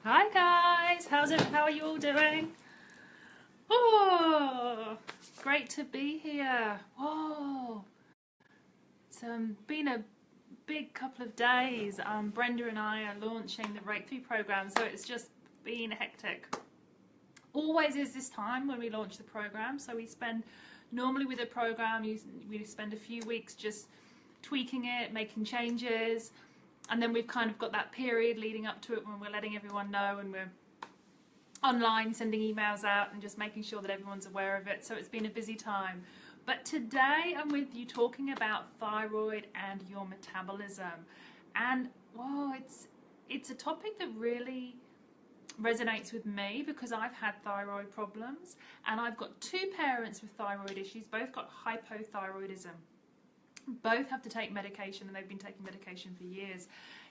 Hi guys, how are you all doing? Oh, great to be here. Whoa, it's been a big couple of days. Brenda and I are launching the Breakthrough program, so it's just been hectic. Always is this time when we launch the program. So we spend, normally with a program, we spend a few weeks just tweaking it, making changes. And then we've kind of got that period leading up to it when we're letting everyone know, and we're online sending emails out and just making sure that everyone's aware of it. So it's been a busy time. But today I'm with you talking about thyroid and your metabolism. And whoa, it's a topic that really resonates with me because I've had thyroid problems, and I've got two parents with thyroid issues, both got hypothyroidism. Both have to take medication, and they've been taking medication for years.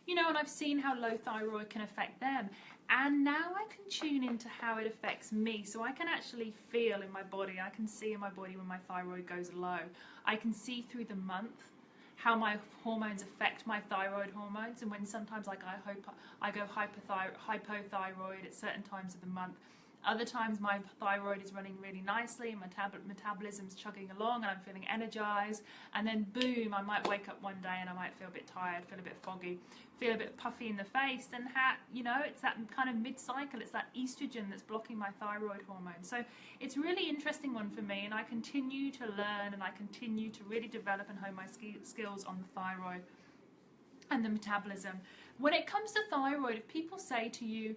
You know, and I've seen how low thyroid can affect them. And now I can tune into how it affects me. So I can actually feel in my body, I can see in my body when my thyroid goes low. I can see through the month how my hormones affect my thyroid hormones. And when sometimes like I go hypothyroid at certain times of the month. Other times my thyroid is running really nicely, my metabolism's chugging along and I'm feeling energized, and then boom, I might wake up one day and I might feel a bit tired, feel a bit foggy, feel a bit puffy in the face, and you know, it's that kind of mid-cycle, it's that estrogen that's blocking my thyroid hormone. So it's a really interesting one for me, and I continue to learn and I continue to really develop and hone my skills on the thyroid and the metabolism. When it comes to thyroid, if people say to you,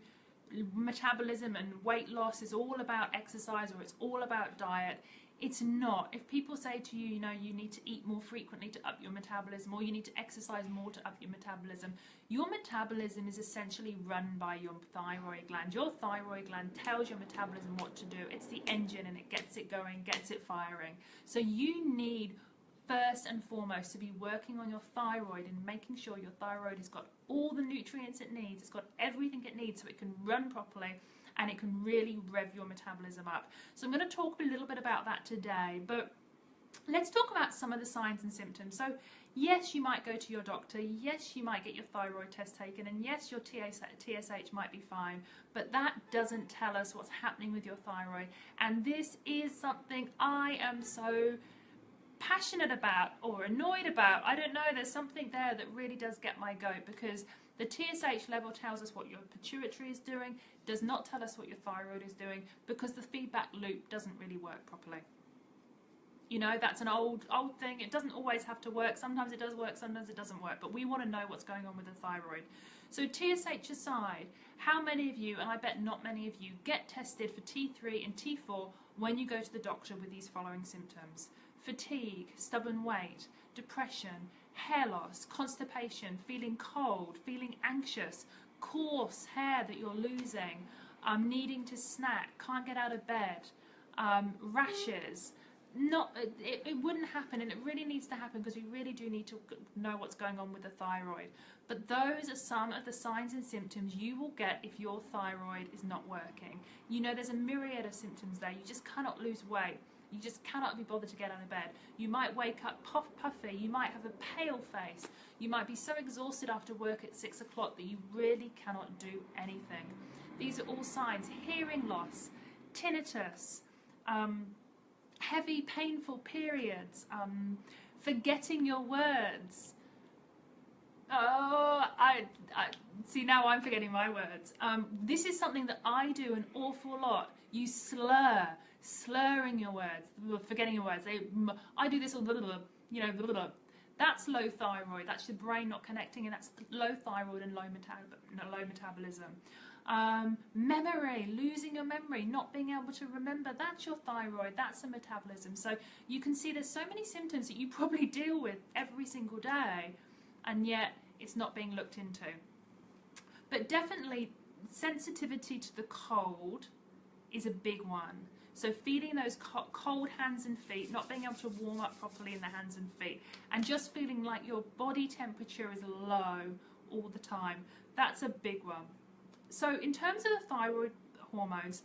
metabolism and weight loss is all about exercise or it's all about diet, it's not. If people say to you, you know, you need to eat more frequently to up your metabolism, or you need to exercise more to up your metabolism is essentially run by your thyroid gland. Your thyroid gland tells your metabolism what to do. It's the engine, and it gets it going, gets it firing. So you need first and foremost to be working on your thyroid and making sure your thyroid has got all the nutrients it needs, it's got everything it needs so it can run properly and it can really rev your metabolism up. So I'm going to talk a little bit about that today, but let's talk about some of the signs and symptoms. So yes, you might go to your doctor, yes, you might get your thyroid test taken, and yes, your TSH might be fine, but that doesn't tell us what's happening with your thyroid. And this is something I am so passionate about or annoyed about. I don't know, there's something there that really does get my goat, because the TSH level tells us what your pituitary is doing, does not tell us what your thyroid is doing, because the feedback loop doesn't really work properly. You know, that's an old thing. It doesn't always have to work. Sometimes it does work, sometimes it doesn't work, but we want to know what's going on with the thyroid. So TSH aside, how many of you, and I bet not many of you, get tested for T3 and T4 when you go to the doctor with these following symptoms? Fatigue, stubborn weight, depression, hair loss, constipation, feeling cold, feeling anxious, coarse hair that you're losing, needing to snack, can't get out of bed, rashes. It wouldn't happen, and it really needs to happen because we really do need to know what's going on with the thyroid. But those are some of the signs and symptoms you will get if your thyroid is not working. You know, there's a myriad of symptoms there. You just cannot lose weight. You just cannot be bothered to get out of bed. You might wake up puffy. You might have a pale face. You might be so exhausted after work at 6 o'clock that you really cannot do anything. These are all signs. Hearing loss, tinnitus, heavy, painful periods, forgetting your words. Oh, I see, now I'm forgetting my words. This is something that I do an awful lot. You slurring your words, forgetting your words. I do this all, you know, that's low thyroid. That's your brain not connecting, and that's low thyroid and low metabolism. Memory, losing your memory, not being able to remember, that's your thyroid, that's the metabolism. So you can see there's so many symptoms that you probably deal with every single day, and yet it's not being looked into. But definitely sensitivity to the cold is a big one. So feeling those cold hands and feet, not being able to warm up properly in the hands and feet, and just feeling like your body temperature is low all the time, that's a big one. So in terms of the thyroid hormones,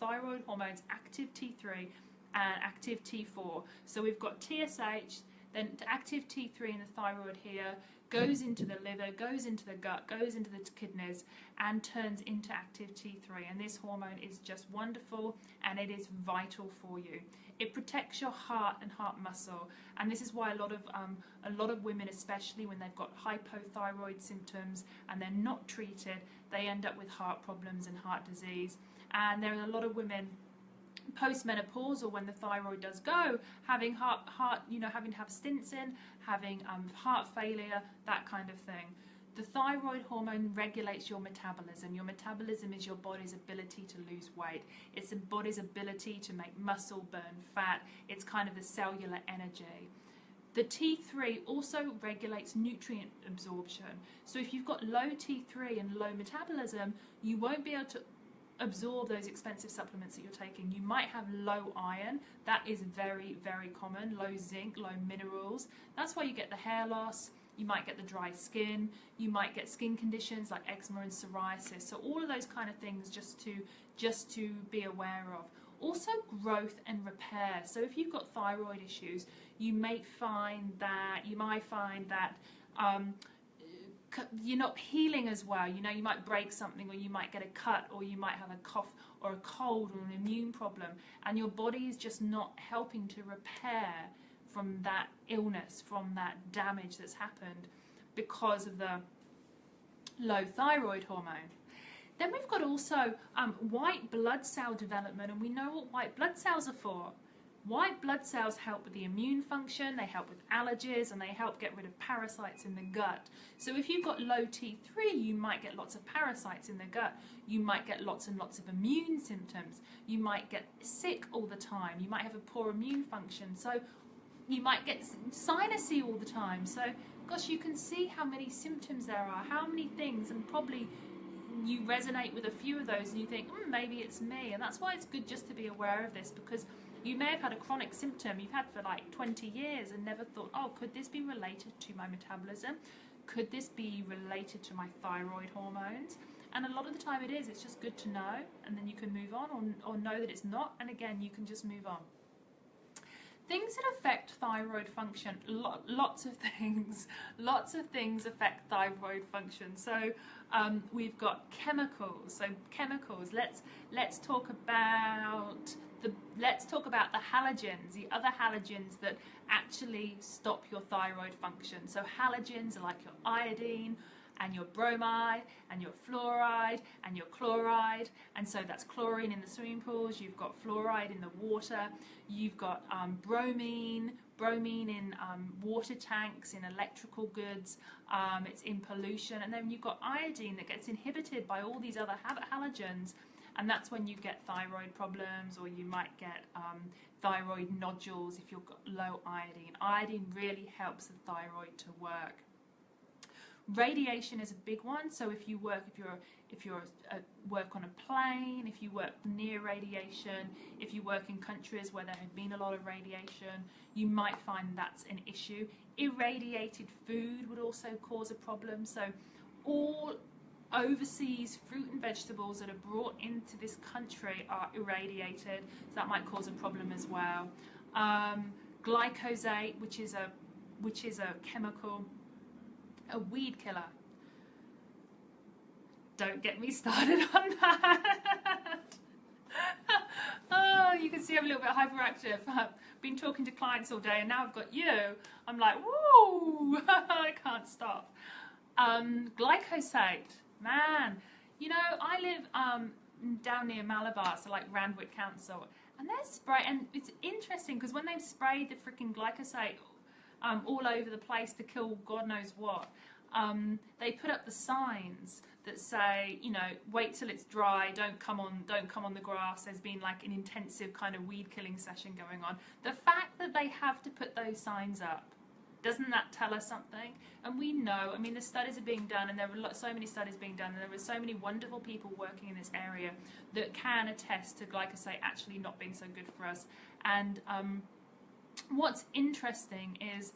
active T3 and active T4. So we've got TSH, then active T3 in the thyroid here goes into the liver, goes into the gut, goes into the kidneys, and turns into active T3. And this hormone is just wonderful, and it is vital for you. It protects your heart and heart muscle, and this is why a lot of women, especially when they've got hypothyroid symptoms and they're not treated, they end up with heart problems and heart disease. And there are a lot of women post-menopausal, when the thyroid does go, having having to have stints in, having heart failure, that kind of thing. The thyroid hormone regulates your metabolism. Your metabolism is your body's ability to lose weight. It's the body's ability to make muscle, burn fat. It's kind of the cellular energy. The T3 also regulates nutrient absorption. So if you've got low T3 and low metabolism, you won't be able to absorb those expensive supplements that you're taking. You might have low iron. That is very, very common. Low zinc, low minerals. That's why you get the hair loss. You might get the dry skin. You might get skin conditions like eczema and psoriasis. So all of those kind of things just to be aware of. Also growth and repair. So if you've got thyroid issues, you might find that you're not healing as well. You know, you might break something, or you might get a cut, or you might have a cough or a cold or an immune problem, and your body is just not helping to repair from that illness, from that damage that's happened because of the low thyroid hormone. Then we've got also white blood cell development, and we know what white blood cells are for. White blood cells help with the immune function, they help with allergies, and they help get rid of parasites in the gut. So if you've got low T3, you might get lots of parasites in the gut. You might get lots and lots of immune symptoms. You might get sick all the time. You might have a poor immune function. So you might get sinusy all the time. So, gosh, you can see how many symptoms there are, how many things, and probably you resonate with a few of those and you think, maybe it's me. And that's why it's good just to be aware of this, because you may have had a chronic symptom you've had for like 20 years and never thought, oh, could this be related to my metabolism? Could this be related to my thyroid hormones? And a lot of the time it is. It's just good to know, and then you can move on, or know that it's not, and again, you can just move on. Things that affect thyroid function, lots of things affect thyroid function. So we've got chemicals. So chemicals. Let's talk about the halogens, the other halogens that actually stop your thyroid function. So halogens are like your iodine and your bromide and your fluoride and your chloride, and so that's chlorine in the swimming pools, you've got fluoride in the water, you've got bromine in water tanks, in electrical goods, it's in pollution, and then you've got iodine that gets inhibited by all these other halogens, and that's when you get thyroid problems, or you might get thyroid nodules if you've got low iodine. Iodine really helps the thyroid to work. Radiation is a big one. So if you work on a plane, if you work near radiation, if you work in countries where there have been a lot of radiation, you might find that's an issue. Irradiated food would also cause a problem. So all overseas fruit and vegetables that are brought into this country are irradiated, so that might cause a problem as well. Glyphosate, which is a chemical, a weed killer. Don't get me started on that. Oh, you can see I'm a little bit hyperactive. I've been talking to clients all day, and now I've got you. I'm like, woo! I can't stop. Glyphosate, man. You know, I live down near Malabar, so like Randwick Council, and they're spraying, and it's interesting because when they've sprayed the freaking glyphosate all over the place to kill God knows what, they put up the signs that say, you know, wait till it's dry, don't come on the grass. There's been like an intensive kind of weed killing session going on. The fact that they have to put those signs up, doesn't that tell us something? And we know, I mean, the studies are being done, and there are so many studies being done, and there are so many wonderful people working in this area that can attest to glyphosate actually not being so good for us. And what's interesting is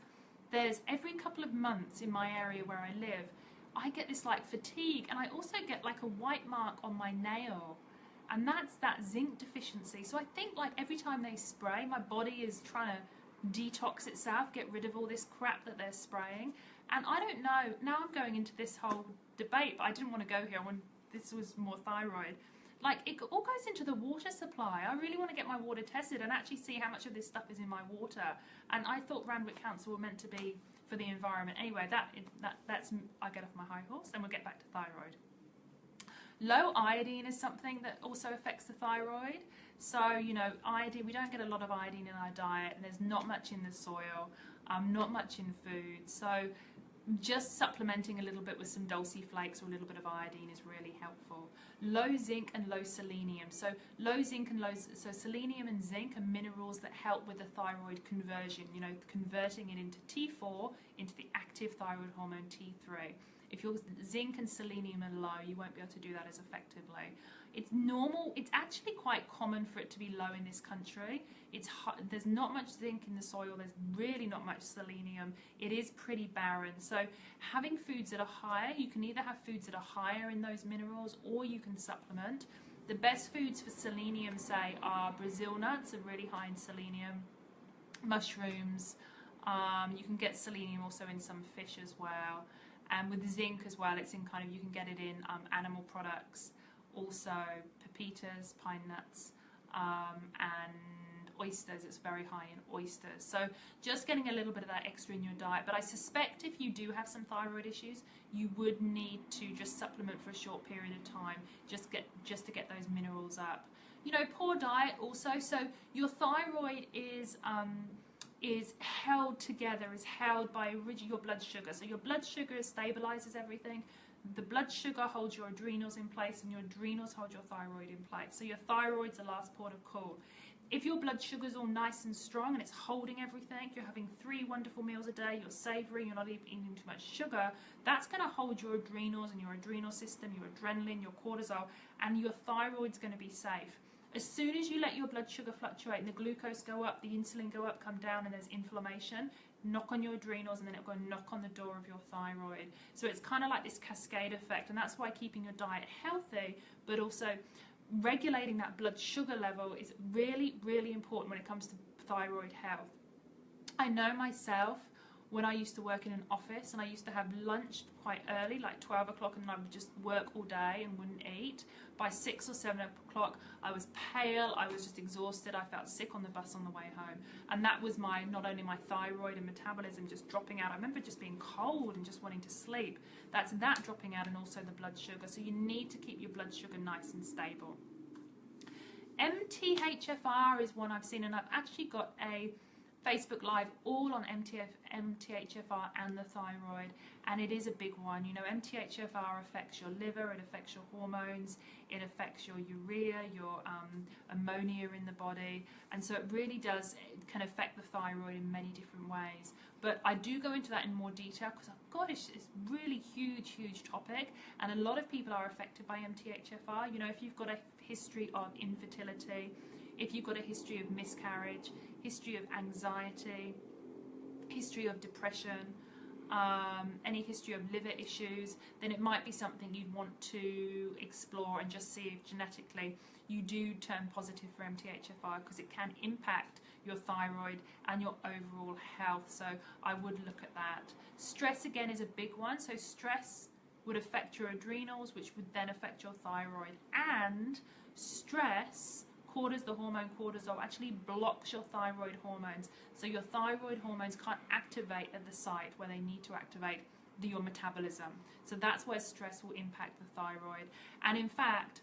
there's every couple of months in my area where I live, I get this like fatigue, and I also get like a white mark on my nail, and that's that zinc deficiency. So I think like every time they spray, my body is trying to detox itself, get rid of all this crap that they're spraying. And I don't know, now I'm going into this whole debate, but I didn't want to go here when this was more thyroid. Like, it all goes into the water supply. I really want to get my water tested and actually see how much of this stuff is in my water. And I thought Randwick Council were meant to be for the environment. Anyway, that's I get off my high horse, and we'll get back to thyroid. Low iodine is something that also affects the thyroid. So, you know, iodine, we don't get a lot of iodine in our diet, and there's not much in the soil, not much in food. So just supplementing a little bit with some dulce flakes or a little bit of iodine is really helpful. Low zinc and low selenium. So low zinc and so selenium and zinc are minerals that help with the thyroid conversion, you know, converting it into T4 into the active thyroid hormone T3. If your zinc and selenium are low, you won't be able to do that as effectively. It's normal, it's actually quite common for it to be low in this country. There's not much zinc in the soil, there's really not much selenium. It is pretty barren. So having foods that are higher, you can either have foods that are higher in those minerals or you can supplement. The best foods for selenium, say, are Brazil nuts, are really high in selenium, mushrooms. You can get selenium also in some fish as well. And with zinc as well, it's in kind of, you can get it in animal products, also pepitas, pine nuts, and oysters. It's very high in oysters. So just getting a little bit of that extra in your diet. But I suspect if you do have some thyroid issues, you would need to just supplement for a short period of time, just to get those minerals up. You know, poor diet also. So your thyroid is held together, is held by your blood sugar. So your blood sugar stabilizes everything. The blood sugar holds your adrenals in place, and your adrenals hold your thyroid in place. So your thyroid's the last port of call. If your blood sugar's all nice and strong and it's holding everything, you're having 3 wonderful meals a day, you're savoring, you're not eating too much sugar, that's going to hold your adrenals and your adrenal system, your adrenaline, your cortisol, and your thyroid's going to be safe. As soon as you let your blood sugar fluctuate and the glucose go up, the insulin go up, come down, and there's inflammation, knock on your adrenals, and then it'll go knock on the door of your thyroid. So it's kind of like this cascade effect, and that's why keeping your diet healthy, but also regulating that blood sugar level is really, really important when it comes to thyroid health. I know myself, when I used to work in an office and I used to have lunch quite early, like 12 o'clock, and I would just work all day and wouldn't eat. By 6 or 7 o'clock, I was pale, I was just exhausted, I felt sick on the bus on the way home. And that was not only my thyroid and metabolism just dropping out, I remember just being cold and just wanting to sleep. That's that dropping out, and also the blood sugar. So you need to keep your blood sugar nice and stable. MTHFR is one I've seen, and I've actually got a Facebook Live all on MTHFR and the thyroid, and it is a big one. You know, MTHFR affects your liver, it affects your hormones, it affects your urea, your ammonia in the body, and so it really does, it can affect the thyroid in many different ways. But I do go into that in more detail because, God, it's really huge topic, and a lot of people are affected by MTHFR. You know, if you've got a history of infertility, if you've got a history of miscarriage, history of anxiety, history of depression, any history of liver issues, then it might be something you'd want to explore and just see if genetically you do turn positive for MTHFR, because it can impact your thyroid and your overall health. So I would look at that. Stress, again, is a big one. So stress would affect your adrenals, which would then affect your thyroid. And stress, the hormone cortisol, actually blocks your thyroid hormones. So your thyroid hormones can't activate at the site where they need to activate your metabolism. So that's where stress will impact the thyroid. And in fact,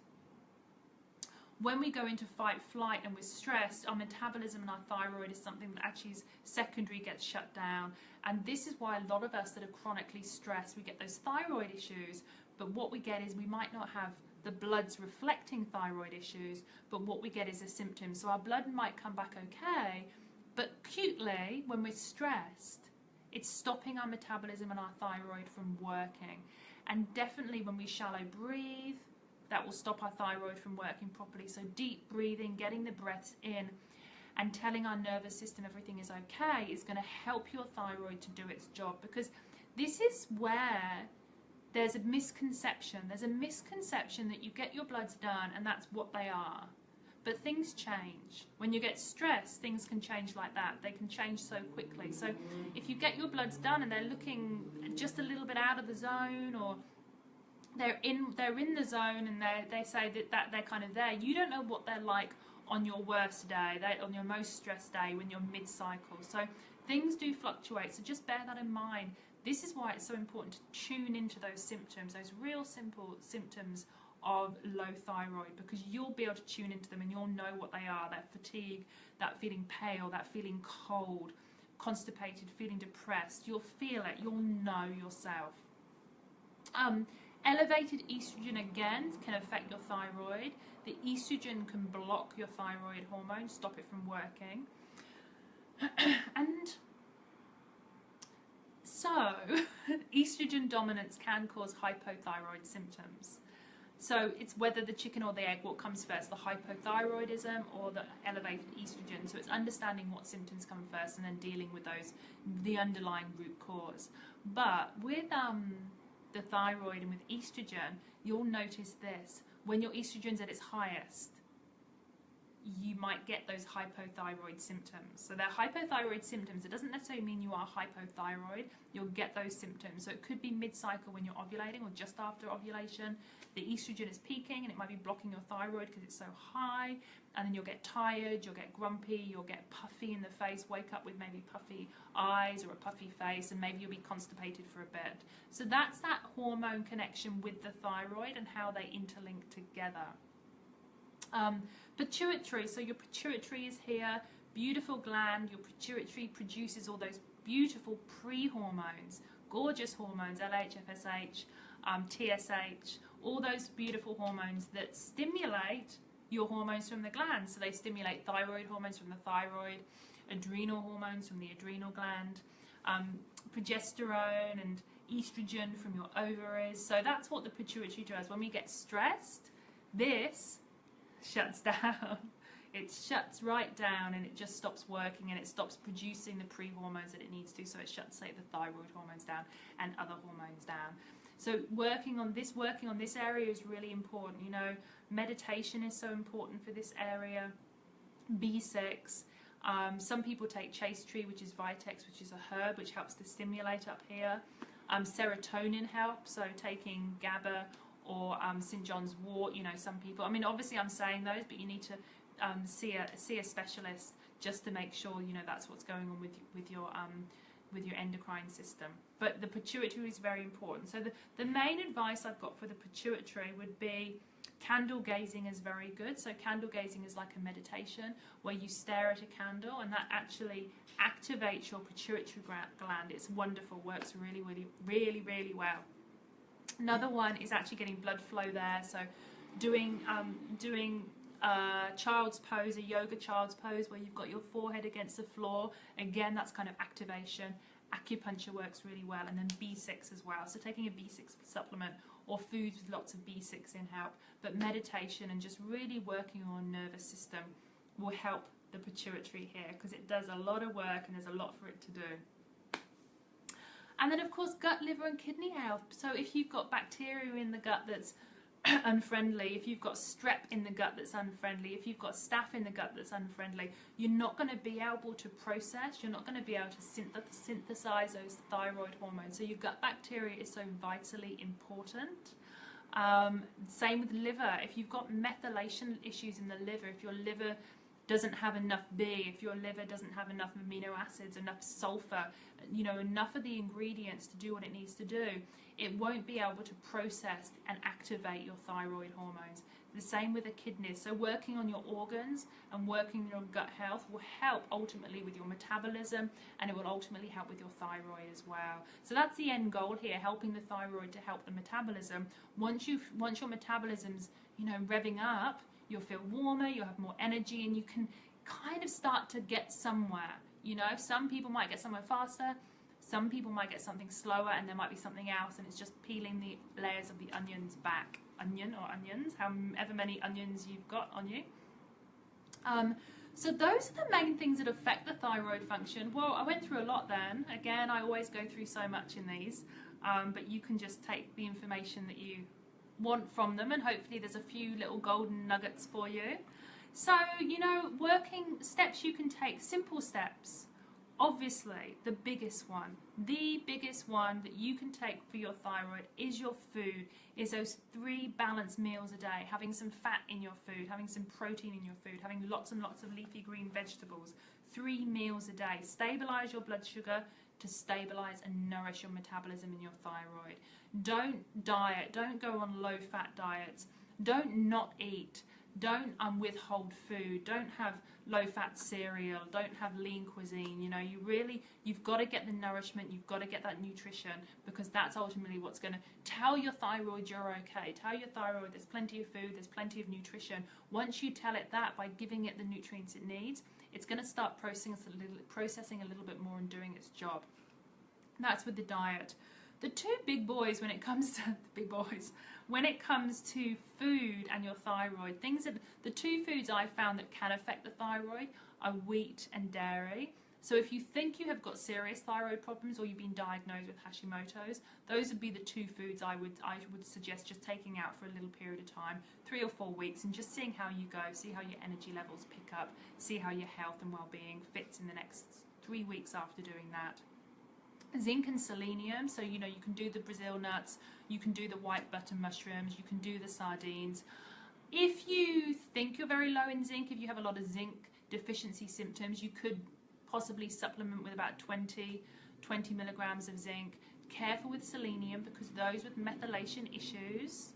when we go into fight, flight, and we're stressed, our metabolism and our thyroid is something that actually is secondary, gets shut down. And this is why a lot of us that are chronically stressed, we get those thyroid issues, but what we get is we might not have the blood's reflecting thyroid issues, but what we get is a symptom. So our blood might come back okay, but acutely, when we're stressed, it's stopping our metabolism and our thyroid from working. And definitely when we shallow breathe, that will stop our thyroid from working properly. So deep breathing, getting the breaths in, and telling our nervous system everything is okay is going to help your thyroid to do its job, because this is where there's a misconception. There's a misconception that you get your bloods done and that's what they are. But things change. When you get stressed, things can change like that. They can change so quickly. So if you get your bloods done and they're looking just a little bit out of the zone, or they're in the zone and they say that they're kind of there, you don't know what they're like on your worst day, on your most stressed day, when you're mid-cycle. So things do fluctuate. So just bear that in mind. This is why it's so important to tune into those symptoms, those real simple symptoms of low thyroid, because you'll be able to tune into them and you'll know what they are. That fatigue, that feeling pale, that feeling cold, constipated, feeling depressed. You'll feel it. You'll know yourself. Elevated estrogen, again, can affect your thyroid. The estrogen can block your thyroid hormone, stop it from working. And so estrogen dominance can cause hypothyroid symptoms. So it's whether the chicken or the egg, what comes first, the hypothyroidism or the elevated estrogen. So it's understanding what symptoms come first and then dealing with those, the underlying root cause. But with the thyroid and with estrogen, you'll notice this. When your estrogen's at its highest, you might get those hypothyroid symptoms. So they're hypothyroid symptoms. It doesn't necessarily mean you are hypothyroid. You'll get those symptoms. So it could be mid-cycle when you're ovulating or just after ovulation. The estrogen is peaking and it might be blocking your thyroid because it's so high. And then you'll get tired, you'll get grumpy, you'll get puffy in the face, wake up with maybe puffy eyes or a puffy face, and maybe you'll be constipated for a bit. So that's that hormone connection with the thyroid and how they interlink together. Pituitary, so your pituitary is here, beautiful gland. Your pituitary produces all those beautiful pre-hormones, gorgeous hormones, LH, FSH, TSH, all those beautiful hormones that stimulate your hormones from the gland. So they stimulate thyroid hormones from the thyroid, adrenal hormones from the adrenal gland, progesterone and estrogen from your ovaries. So that's what the pituitary does. When we get stressed, this shuts down. It shuts right down and it just stops working and it stops producing the pre-hormones that it needs to. So it shuts, say, the thyroid hormones down and other hormones down. So working on this area is really important. You know, meditation is so important for this area. B6. Some people take chaste tree, which is vitex, which is a herb, which helps to stimulate up here. Serotonin helps, so taking GABA or St. John's wort. You know, some people, I mean, obviously I'm saying those, but you need to see a specialist just to make sure, you know, that's what's going on with your endocrine system. But the pituitary is very important. So the main advice I've got for the pituitary would be candle gazing is very good. So candle gazing is like a meditation where you stare at a candle and that actually activates your pituitary gland. It's wonderful, works really, really, really, really well. Another one is actually getting blood flow there. So doing child's pose, a yoga child's pose where you've got your forehead against the floor. Again, that's kind of activation. Acupuncture works really well, and then B6 as well. So taking a B6 supplement or foods with lots of B6 in help. But meditation and just really working on nervous system will help the pituitary here because it does a lot of work and there's a lot for it to do. And then of course gut, liver and kidney health. So if you've got bacteria in the gut that's unfriendly, if you've got strep in the gut that's unfriendly, if you've got staph in the gut that's unfriendly, you're not going to be able to process, you're not going to be able to synthesize those thyroid hormones. So your gut bacteria is so vitally important. Same with liver. If you've got methylation issues in the liver, if your liver doesn't have enough B, if your liver doesn't have enough amino acids, enough sulfur, you know, enough of the ingredients to do what it needs to do, it won't be able to process and activate your thyroid hormones. The same with the kidneys. So working on your organs and working on your gut health will help ultimately with your metabolism, and it will ultimately help with your thyroid as well. So that's the end goal here, helping the thyroid to help the metabolism. Once your metabolism's, you know, revving up, you'll feel warmer, you'll have more energy, and you can kind of start to get somewhere. You know, some people might get somewhere faster, some people might get something slower, and there might be something else, and it's just peeling the layers of the onions back. Onion or onions, however many onions you've got on you. So those are the main things that affect the thyroid function. Well, I went through a lot then. Again, I always go through so much in these, but you can just take the information that you want from them, and hopefully there's a few little golden nuggets for you. So, you know, working steps you can take, simple steps. Obviously, the biggest one that you can take for your thyroid is your food, is those 3 balanced meals a day, having some fat in your food, having some protein in your food, having lots and lots of leafy green vegetables, 3 meals a day. Stabilize your blood sugar to stabilize and nourish your metabolism in your thyroid. Don't diet, don't go on low fat diets, don't not eat. Don't withhold food. Don't have low-fat cereal. Don't have lean cuisine. You know, you've got to get the nourishment. You've got to get that nutrition, because that's ultimately what's going to tell your thyroid you're okay. Tell your thyroid there's plenty of food, there's plenty of nutrition. Once you tell it that, by giving it the nutrients it needs, it's going to start processing a little bit more and doing its job. That's with the diet. The 2 big boys when it comes to when it comes to food and your thyroid, the 2 foods I found that can affect the thyroid are wheat and dairy. So if you think you have got serious thyroid problems or you've been diagnosed with Hashimoto's, those would be the 2 foods I would suggest just taking out for a little period of time, 3 or 4 weeks, and just seeing how you go, see how your energy levels pick up, see how your health and well-being fits in the next 3 weeks after doing that. Zinc and selenium, so you know you can do the Brazil nuts, you can do the white butter mushrooms, you can do the sardines. If you think you're very low in zinc, if you have a lot of zinc deficiency symptoms, you could possibly supplement with about 20 milligrams of zinc. Careful with selenium, because those with methylation issues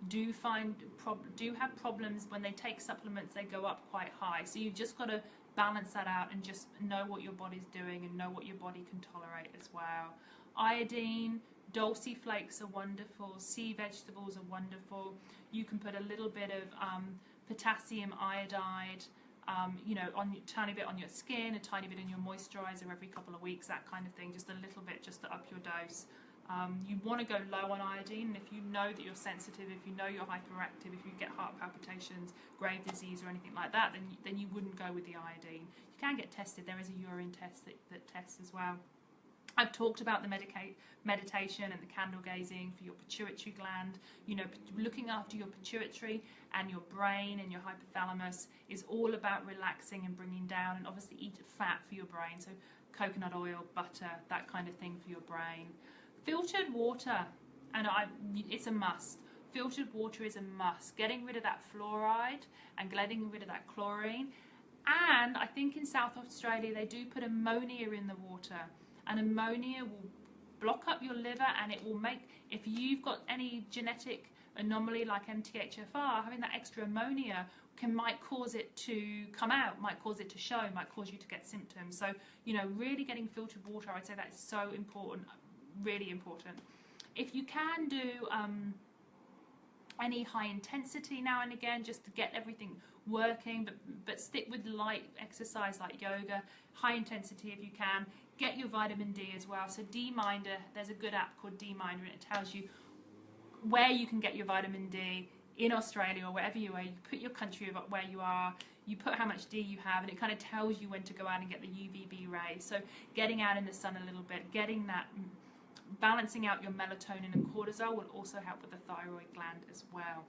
do have problems when they take supplements. They go up quite high, so you've just got to balance that out and just know what your body's doing and know what your body can tolerate as well. Iodine, dulse flakes are wonderful, sea vegetables are wonderful. You can put a little bit of potassium iodide, you know, tiny bit on your skin, a tiny bit in your moisturizer every couple of weeks, that kind of thing, just a little bit just to up your dose. You want to go low on iodine, and if you know that you're sensitive, if you know you're hyperactive, if you get heart palpitations, grave disease or anything like that, then you wouldn't go with the iodine. You can get tested. There is a urine test that tests as well. I've talked about the meditation and the candle gazing for your pituitary gland. You know, looking after your pituitary and your brain and your hypothalamus is all about relaxing and bringing down, and obviously eat fat for your brain, so coconut oil, butter, that kind of thing for your brain. Filtered water, and it's a must. Filtered water is a must. Getting rid of that fluoride and getting rid of that chlorine. And I think in South Australia they do put ammonia in the water, and ammonia will block up your liver, and it will make, if you've got any genetic anomaly like MTHFR, having that extra ammonia might cause it to come out, might cause it to show, might cause you to get symptoms. So, you know, really getting filtered water, I'd say that is so important. Really important. If you can do any high intensity now and again, just to get everything working, but stick with light exercise like yoga, high intensity if you can. Get your vitamin D as well. So D-Minder, there's a good app called D-Minder, and it tells you where you can get your vitamin D in Australia or wherever you are. You put your country of where you are, you put how much D you have, and it kind of tells you when to go out and get the UVB rays. So getting out in the sun a little bit, getting that, balancing out your melatonin and cortisol will also help with the thyroid gland as well.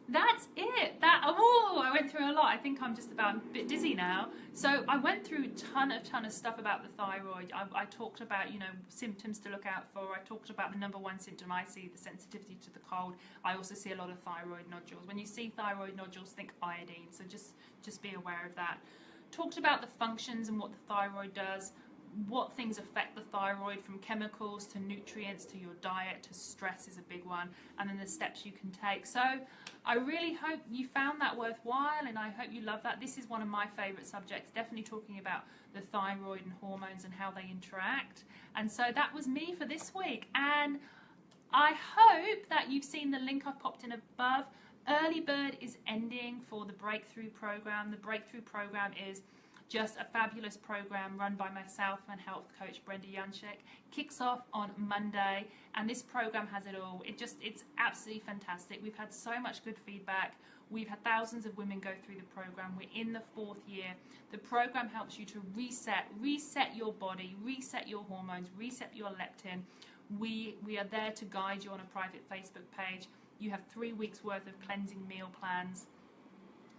That's it. I went through a lot. I think I'm just about a bit dizzy now. So I went through a ton of stuff about the thyroid. I talked about, you know, symptoms to look out for. I talked about the #1 symptom I see, the sensitivity to the cold. I also see a lot of thyroid nodules. When you see thyroid nodules, think iodine. So just be aware of that. Talked about the functions and what the thyroid does. What things affect the thyroid, from chemicals to nutrients to your diet to stress is a big one, and then the steps you can take. So I really hope you found that worthwhile, and I hope you love that. This is one of my favorite subjects, definitely talking about the thyroid and hormones and how they interact. And so that was me for this week, and I hope that you've seen the link I've popped in above. Early bird is ending for the Breakthrough program. The Breakthrough program is just a fabulous program run by myself and health coach Brenda Janschek. Kicks off on Monday, and this program has it all. It's absolutely fantastic. We've had so much good feedback. We've had thousands of women go through the program. We're in the 4th year. The program helps you to reset your body, reset your hormones, reset your leptin. We are there to guide you on a private Facebook page. You have 3 weeks worth of cleansing meal plans.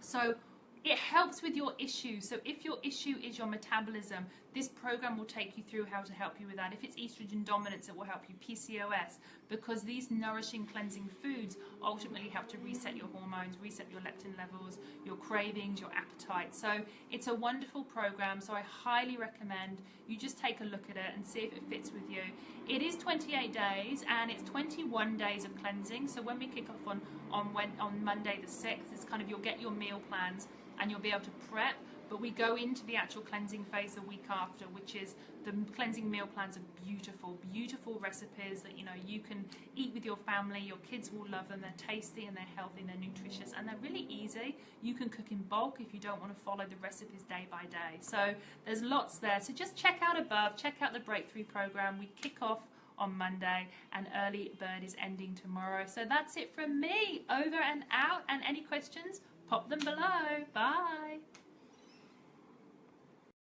So it helps with your issue. So if your issue is your metabolism, this program will take you through how to help you with that. If it's estrogen dominance, it will help you. PCOS, because these nourishing, cleansing foods ultimately help to reset your hormones, reset your leptin levels, your cravings, your appetite. So it's a wonderful program. So I highly recommend you just take a look at it and see if it fits with you. It is 28 days and it's 21 days of cleansing. So when we kick off on Monday the 6th, it's kind of, you'll get your meal plans and you'll be able to prep, but we go into the actual cleansing phase the week after, which is the cleansing meal plans are beautiful, beautiful recipes that you can eat with your family. Your kids will love them. They're tasty and they're healthy and they're nutritious and they're really easy. You can cook in bulk if you don't want to follow the recipes day by day. So there's lots there. So just check out above, check out the Breakthrough program. We kick off on Monday and early bird is ending tomorrow. So that's it from me, over and out. And any questions, pop them below. Bye.